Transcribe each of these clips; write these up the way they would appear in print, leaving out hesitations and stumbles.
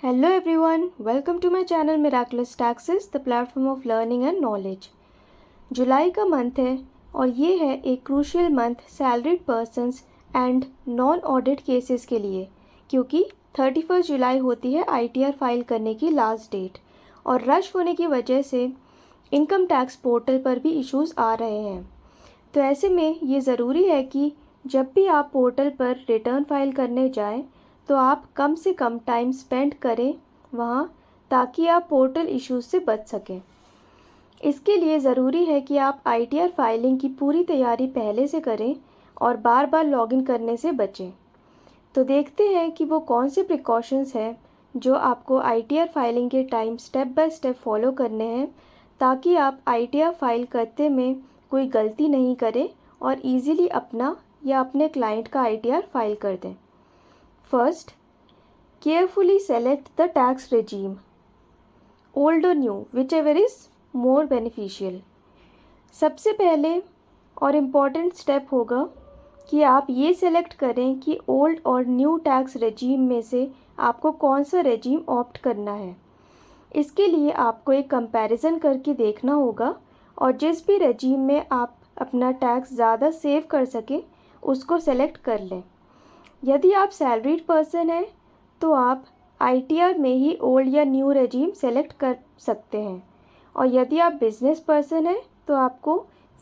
Hello everyone, welcome to my channel Miraculous Taxes, the platform of learning and knowledge. जुलाई का month है और ये है एक crucial month salaried persons and non audit cases के लिए, क्योंकि 31 जुलाई होती है ITR फाइल करने की लास्ट डेट और रश होने की वजह से इनकम टैक्स पोर्टल पर भी इश्यूज़ आ रहे हैं। तो ऐसे में ये ज़रूरी है कि जब भी आप पोर्टल पर रिटर्न फाइल करने जाएं तो आप कम से कम टाइम स्पेंड करें वहाँ, ताकि आप पोर्टल इश्यूज से बच सकें। इसके लिए ज़रूरी है कि आप ITR फाइलिंग की पूरी तैयारी पहले से करें और बार बार लॉगिन करने से बचें। तो देखते हैं कि वो कौन से प्रिकॉशंस हैं जो आपको ITR फाइलिंग के time step by step follow करने हैं, ताकि आप ITR फाइल करते में कोई गलती नहीं करें और इजीली अपना या अपने क्लाइंट का ITR फाइल कर दें। First, carefully select the tax regime, old or new, whichever is more beneficial. सबसे पहले और इम्पॉर्टेंट स्टेप होगा कि आप ये सेलेक्ट करें कि ओल्ड और न्यू टैक्स रेजीम में से आपको कौन सा रेजीम ऑप्ट करना है। इसके लिए आपको एक कंपैरिजन करके देखना होगा और जिस भी रेजीम में आप अपना टैक्स ज़्यादा सेव कर सकें उसको सेलेक्ट कर लें। यदि आप सैलरीड पर्सन हैं तो आप ITR में ही ओल्ड या न्यू रेजीम सेलेक्ट कर सकते हैं, और यदि आप बिजनेस पर्सन हैं तो आपको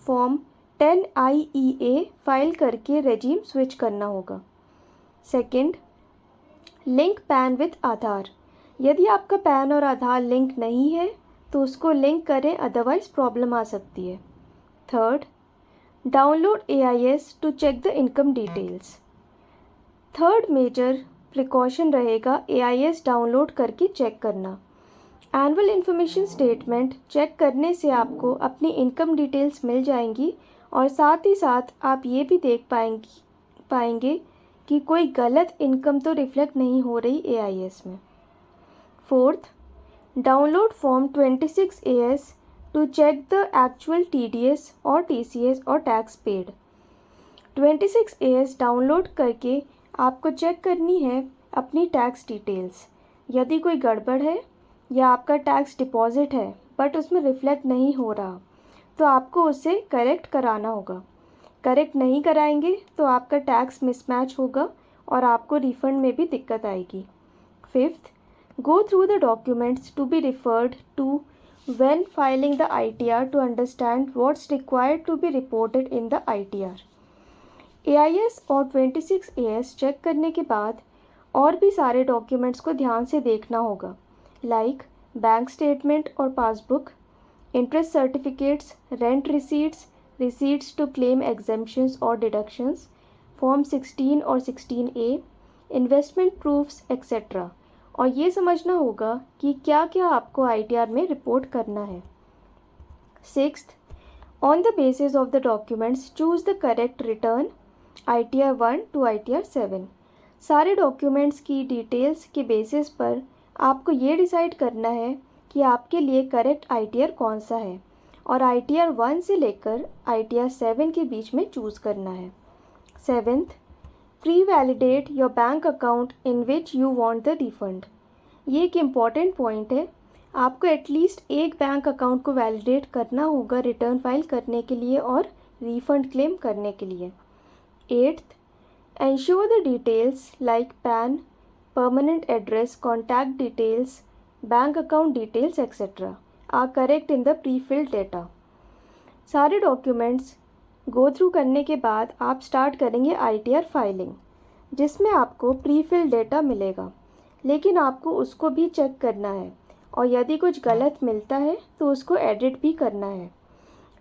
फॉर्म 10IEA फाइल करके रेजीम स्विच करना होगा। सेकंड, लिंक पैन विथ आधार। यदि आपका पैन और आधार लिंक नहीं है तो उसको लिंक करें, अदरवाइज प्रॉब्लम आ सकती है। Third, download AIS to check the income details. Third major precaution रहेगा AIS डाउनलोड करके चेक करना। एनुअल इन्फॉर्मेशन स्टेटमेंट चेक करने से आपको अपनी इनकम डिटेल्स मिल जाएंगी और साथ ही साथ आप ये भी देख पाएंगे कि कोई गलत इनकम तो रिफ्लेक्ट नहीं हो रही AIS में। Fourth, download form 26AS to check the actual TDS और TCS और टैक्स पेड। 26AS डाउनलोड करके आपको चेक करनी है अपनी टैक्स डिटेल्स। यदि कोई गड़बड़ है या आपका टैक्स डिपॉजिट है बट उसमें रिफ्लेक्ट नहीं हो रहा तो आपको उसे करेक्ट कराना होगा। करेक्ट नहीं कराएंगे तो आपका टैक्स मिसमैच होगा और आपको रिफंड में भी दिक्कत आएगी। Fifth, go through the documents to be referred to when filing the ITR to understand what's required to be reported in the ITR। AIS और 26AS चेक करने के बाद और भी सारे डॉक्यूमेंट्स को ध्यान से देखना होगा, लाइक बैंक स्टेटमेंट और passbook, interest certificates, rent receipts, receipts to claim exemptions और डिडक्शंस, फॉर्म 16 और 16A, इन्वेस्टमेंट प्रूफ्स एक्सेट्रा। और ये समझना होगा कि क्या क्या आपको ITR में रिपोर्ट करना है। Sixth, on the basis of the documents choose the correct return ITR 1 to ITR 7। सारे डॉक्यूमेंट्स की डिटेल्स के बेसिस पर आपको ये डिसाइड करना है कि आपके लिए करेक्ट ITR कौन सा है और ITR 1 से लेकर ITR 7 के बीच में चूज़ करना है। Seventh, pre validate your bank account in which you want the refund. ये एक इम्पॉर्टेंट पॉइंट है। आपको एटलीस्ट एक बैंक अकाउंट को वैलिडेट करना होगा रिटर्न फाइल करने के लिए और रिफंड क्लेम करने के लिए। Eighth, ensure the details like PAN, permanent address, contact details, bank account details, etc. are correct in the pre-filled data. सारे डॉक्यूमेंट्स गो थ्रू करने के बाद आप स्टार्ट करेंगे ITR फाइलिंग, जिसमें आपको प्री-फिल्ड डेटा मिलेगा, लेकिन आपको उसको भी चेक करना है और यदि कुछ गलत मिलता है तो उसको एडिट भी करना है।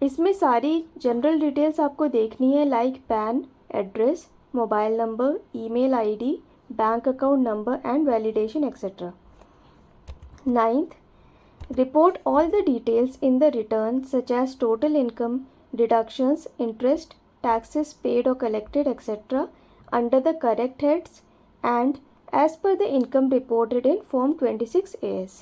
इसमें सारी जनरल डिटेल्स आपको देखनी है, like PAN, address, mobile number, email ID, bank account number and validation etcetera. Ninth, report all the details in the return such as total income, deductions, interest, taxes paid और collected etcetera under the correct heads and as per the income reported in form 26AS।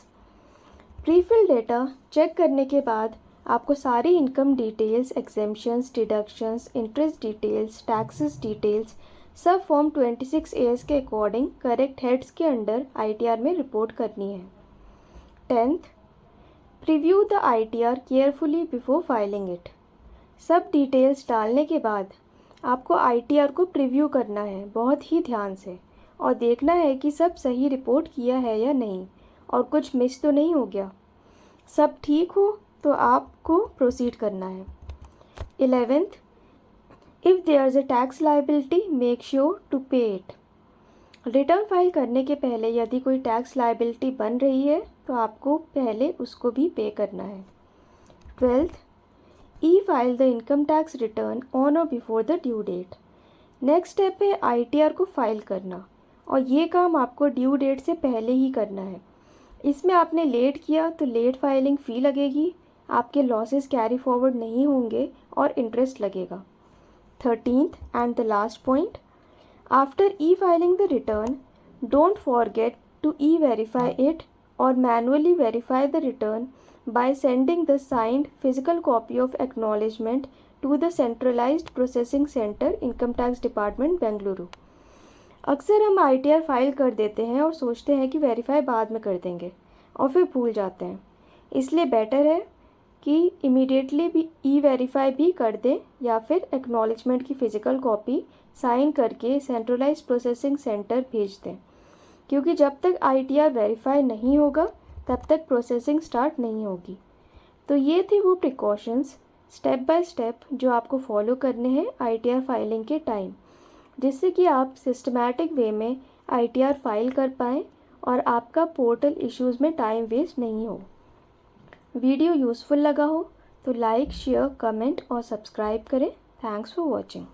Prefill data check करने के बाद आपको सारी income details, exemptions, deductions, interest details, taxes details सब form 26A के according correct heads के under ITR में report करनी है। 10th, preview the ITR carefully before filing it. सब डिटेल्स डालने के बाद आपको ITR को प्रीव्यू करना है बहुत ही ध्यान से, और देखना है कि सब सही रिपोर्ट किया है या नहीं और कुछ मिस तो नहीं हो गया। सब ठीक हो तो आपको प्रोसीड करना है। 11th, if there is a tax liability make sure to pay it. Return file करने के पहले यदि कोई टैक्स लायबिलिटी बन रही है तो आपको पहले उसको भी पे करना है। 12th, e file the income tax return on और before the due date. Next step है ITR को फाइल करना, और ये काम आपको ड्यू डेट से पहले ही करना है। इसमें आपने लेट किया तो लेट फाइलिंग फ़ी लगेगी, आपके लॉसेस कैरी फॉरवर्ड नहीं होंगे और इंटरेस्ट लगेगा। 13th and the last point, after e filing the return don't forget to e verify it और manually verify the return by sending the signed physical copy of acknowledgement to the centralized processing center income tax department Bengaluru. अक्सर हम ITR file कर देते हैं और सोचते हैं कि वेरीफाई बाद में कर देंगे और फिर भूल जाते हैं, इसलिए बेटर है कि इमीडिएटली भी ई वेरीफाई भी कर दें या फिर एक्नॉलेजमेंट की फ़िज़िकल कॉपी साइन करके सेंट्रलाइज्ड प्रोसेसिंग सेंटर भेज दें, क्योंकि जब तक ITR वेरीफाई नहीं होगा तब तक प्रोसेसिंग स्टार्ट नहीं होगी। तो ये थी वो प्रिकॉशंस स्टेप बाय स्टेप जो आपको फॉलो करने हैं ITR फाइलिंग के टाइम, जिससे कि आप सिस्टमैटिक वे में ITR फाइल कर पाएँ और आपका पोर्टल इश्यूज़ में टाइम वेस्ट नहीं हो। वीडियो यूज़फुल लगा हो तो लाइक, शेयर, कमेंट और सब्सक्राइब करें। Thanks for watching.